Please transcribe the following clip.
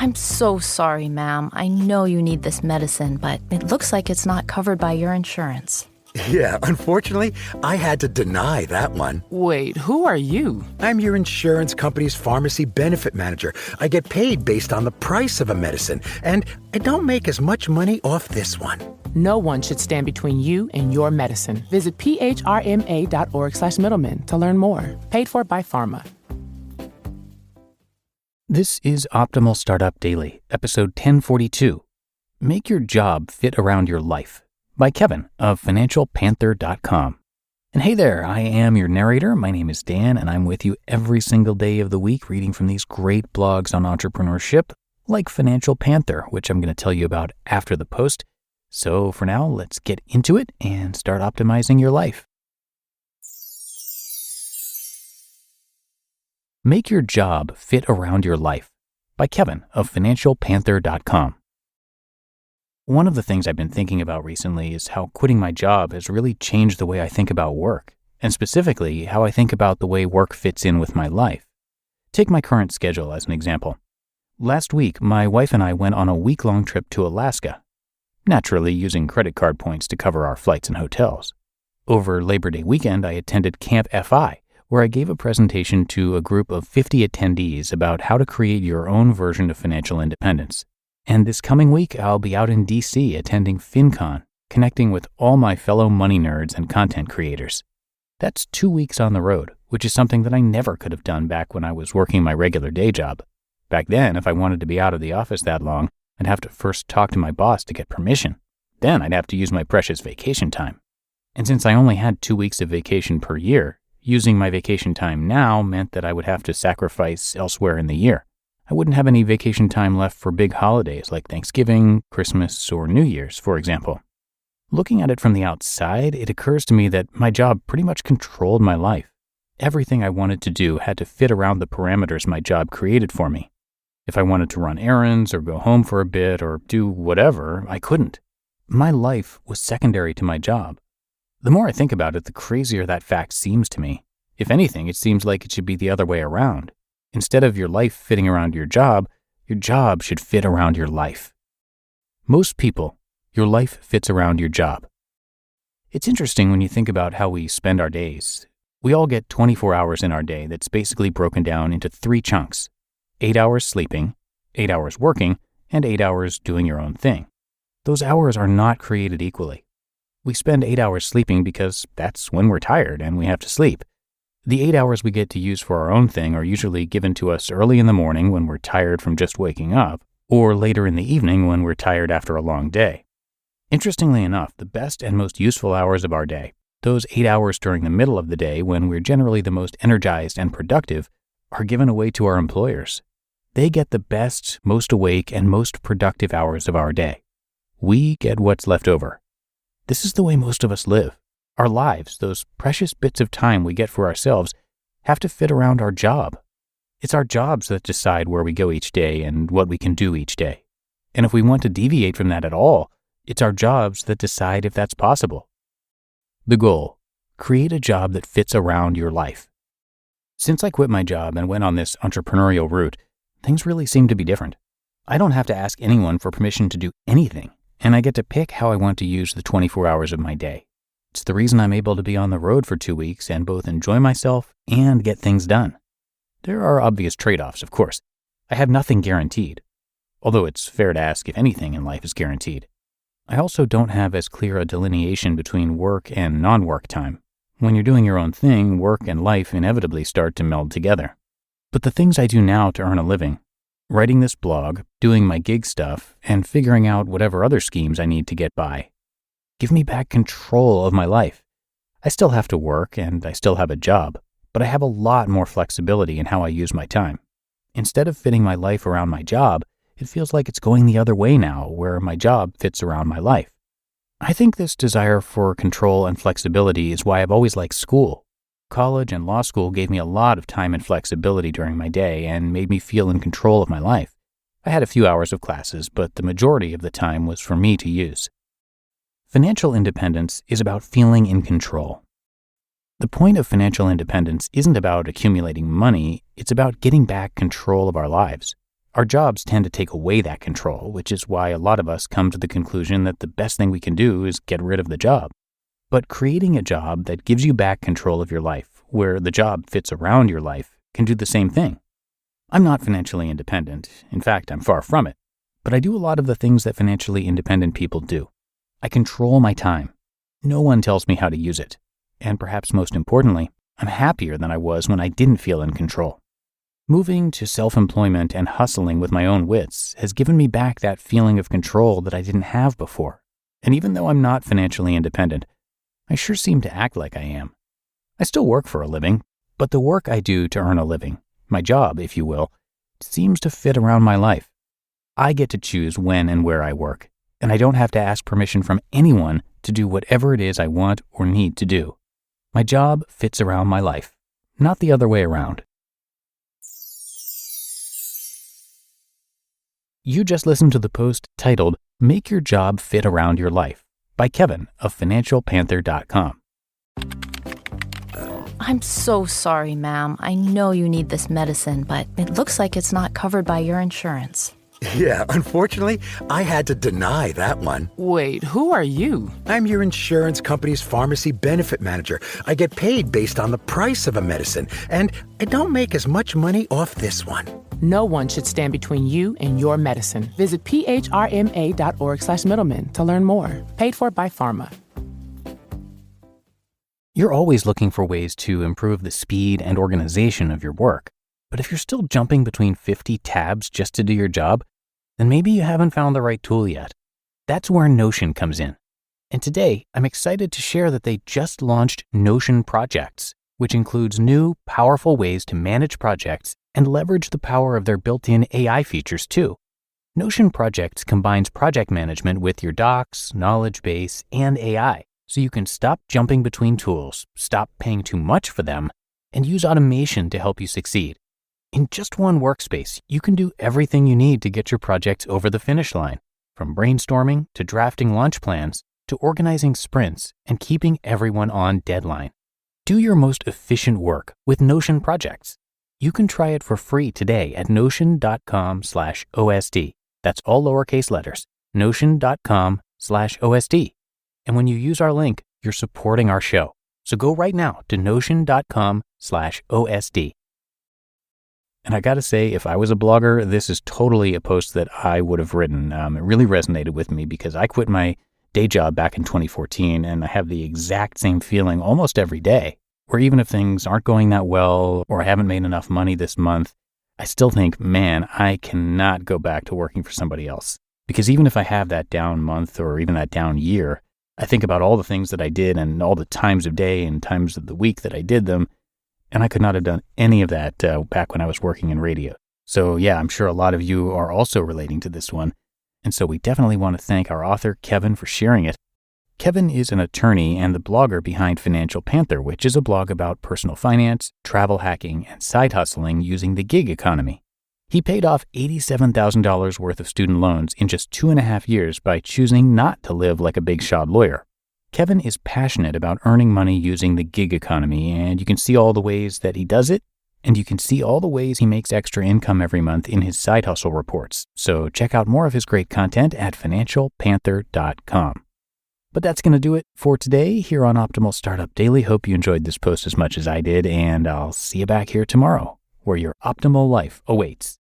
I'm so sorry, ma'am. I know you need this medicine, but it looks like it's not covered by your insurance. Yeah, unfortunately, I had to deny that one. Wait, who are you? I'm your insurance company's pharmacy benefit manager. I get paid based on the price of a medicine, and I don't make as much money off this one. No one should stand between you and your medicine. Visit phrma.org/middleman to learn more. Paid for by Pharma. This is Optimal Startup Daily, episode 1042. Make your job fit around your life, by Kevin of FinancialPanther.com. And hey there, I am your narrator. My name is Dan, and I'm with you every single day of the week reading from these great blogs on entrepreneurship, like Financial Panther, which I'm going to tell you about after the post. So for now, let's get into it and start optimizing your life. Make your job fit around your life, by Kevin of FinancialPanther.com. One of the things I've been thinking about recently is how quitting my job has really changed the way I think about work, and specifically how I think about the way work fits in with my life. Take my current schedule as an example. Last week, my wife and I went on a week-long trip to Alaska, naturally using credit card points to cover our flights and hotels. Over Labor Day weekend, I attended Camp FI, where I gave a presentation to a group of 50 attendees about how to create your own version of financial independence. And this coming week, I'll be out in DC attending FinCon, connecting with all my fellow money nerds and content creators. That's 2 weeks on the road, which is something that I never could have done back when I was working my regular day job. Back then, if I wanted to be out of the office that long, I'd have to first talk to my boss to get permission. Then I'd have to use my precious vacation time. And since I only had 2 weeks of vacation per year, using my vacation time now meant that I would have to sacrifice elsewhere in the year. I wouldn't have any vacation time left for big holidays like Thanksgiving, Christmas, or New Year's, for example. Looking at it from the outside, it occurs to me that my job pretty much controlled my life. Everything I wanted to do had to fit around the parameters my job created for me. If I wanted to run errands or go home for a bit or do whatever, I couldn't. My life was secondary to my job. The more I think about it, the crazier that fact seems to me. If anything, it seems like it should be the other way around. Instead of your life fitting around your job should fit around your life. Most people, your life fits around your job. It's interesting when you think about how we spend our days. We all get 24 hours in our day that's basically broken down into 3 chunks. 8 hours sleeping, 8 hours working, and 8 hours doing your own thing. Those hours are not created equally. We spend 8 hours sleeping because that's when we're tired and we have to sleep. The 8 hours we get to use for our own thing are usually given to us early in the morning when we're tired from just waking up, or later in the evening when we're tired after a long day. Interestingly enough, the best and most useful hours of our day, those 8 hours during the middle of the day when we're generally the most energized and productive, are given away to our employers. They get the best, most awake, and most productive hours of our day. We get what's left over. This is the way most of us live. Our lives, those precious bits of time we get for ourselves, have to fit around our job. It's our jobs that decide where we go each day and what we can do each day. And if we want to deviate from that at all, it's our jobs that decide if that's possible. The goal: create a job that fits around your life. Since I quit my job and went on this entrepreneurial route, things really seem to be different. I don't have to ask anyone for permission to do anything, and I get to pick how I want to use the 24 hours of my day. It's the reason I'm able to be on the road for 2 weeks and both enjoy myself and get things done. There are obvious trade-offs, of course. I have nothing guaranteed, although it's fair to ask if anything in life is guaranteed. I also don't have as clear a delineation between work and non-work time. When you're doing your own thing, work and life inevitably start to meld together. But the things I do now to earn a living, writing this blog, doing my gig stuff, and figuring out whatever other schemes I need to get by, give me back control of my life. I still have to work and I still have a job, but I have a lot more flexibility in how I use my time. Instead of fitting my life around my job, it feels like it's going the other way now, where my job fits around my life. I think this desire for control and flexibility is why I've always liked school. College and law school gave me a lot of time and flexibility during my day and made me feel in control of my life. I had a few hours of classes, but the majority of the time was for me to use. Financial independence is about feeling in control. The point of financial independence isn't about accumulating money, it's about getting back control of our lives. Our jobs tend to take away that control, which is why a lot of us come to the conclusion that the best thing we can do is get rid of the job. But creating a job that gives you back control of your life, where the job fits around your life, can do the same thing. I'm not financially independent. In fact, I'm far from it. But I do a lot of the things that financially independent people do. I control my time. No one tells me how to use it. And perhaps most importantly, I'm happier than I was when I didn't feel in control. Moving to self-employment and hustling with my own wits has given me back that feeling of control that I didn't have before. And even though I'm not financially independent, I sure seem to act like I am. I still work for a living, but the work I do to earn a living, my job, if you will, seems to fit around my life. I get to choose when and where I work, and I don't have to ask permission from anyone to do whatever it is I want or need to do. My job fits around my life, not the other way around. You just listened to the post titled, "Make Your Job Fit Around Your Life" by Kevin of FinancialPanther.com. I'm so sorry, ma'am. I know you need this medicine, but it looks like it's not covered by your insurance. Yeah, unfortunately, I had to deny that one. Wait, who are you? I'm your insurance company's pharmacy benefit manager. I get paid based on the price of a medicine, and I don't make as much money off this one. No one should stand between you and your medicine. Visit phrma.org/middleman to learn more. Paid for by Pharma. You're always looking for ways to improve the speed and organization of your work. But if you're still jumping between 50 tabs just to do your job, then maybe you haven't found the right tool yet. That's where Notion comes in. And today, I'm excited to share that they just launched Notion Projects, which includes new, powerful ways to manage projects and leverage the power of their built-in AI features too. Notion Projects combines project management with your docs, knowledge base, and AI, so you can stop jumping between tools, stop paying too much for them, and use automation to help you succeed. In just one workspace, you can do everything you need to get your projects over the finish line, from brainstorming to drafting launch plans to organizing sprints and keeping everyone on deadline. Do your most efficient work with Notion Projects. You can try it for free today at notion.com/OSD. That's all lowercase letters, notion.com/OSD. And when you use our link, you're supporting our show. So go right now to notion.com/OSD. And I gotta say, if I was a blogger, this is totally a post that I would have written. It really resonated with me because I quit my day job back in 2014, and I have the exact same feeling almost every day, where even if things aren't going that well or I haven't made enough money this month, I still think, man, I cannot go back to working for somebody else. Because even if I have that down month or even that down year, I think about all the things that I did and all the times of day and times of the week that I did them, and I could not have done any of that back when I was working in radio. So yeah, I'm sure a lot of you are also relating to this one. And so we definitely want to thank our author, Kevin, for sharing it. Kevin is an attorney and the blogger behind Financial Panther, which is a blog about personal finance, travel hacking, and side hustling using the gig economy. He paid off $87,000 worth of student loans in just 2.5 years by choosing not to live like a big shot lawyer. Kevin is passionate about earning money using the gig economy, and you can see all the ways that he does it, and you can see all the ways he makes extra income every month in his side hustle reports. So check out more of his great content at financialpanther.com. But that's going to do it for today here on Optimal Startup Daily. Hope you enjoyed this post as much as I did, and I'll see you back here tomorrow, where your optimal life awaits.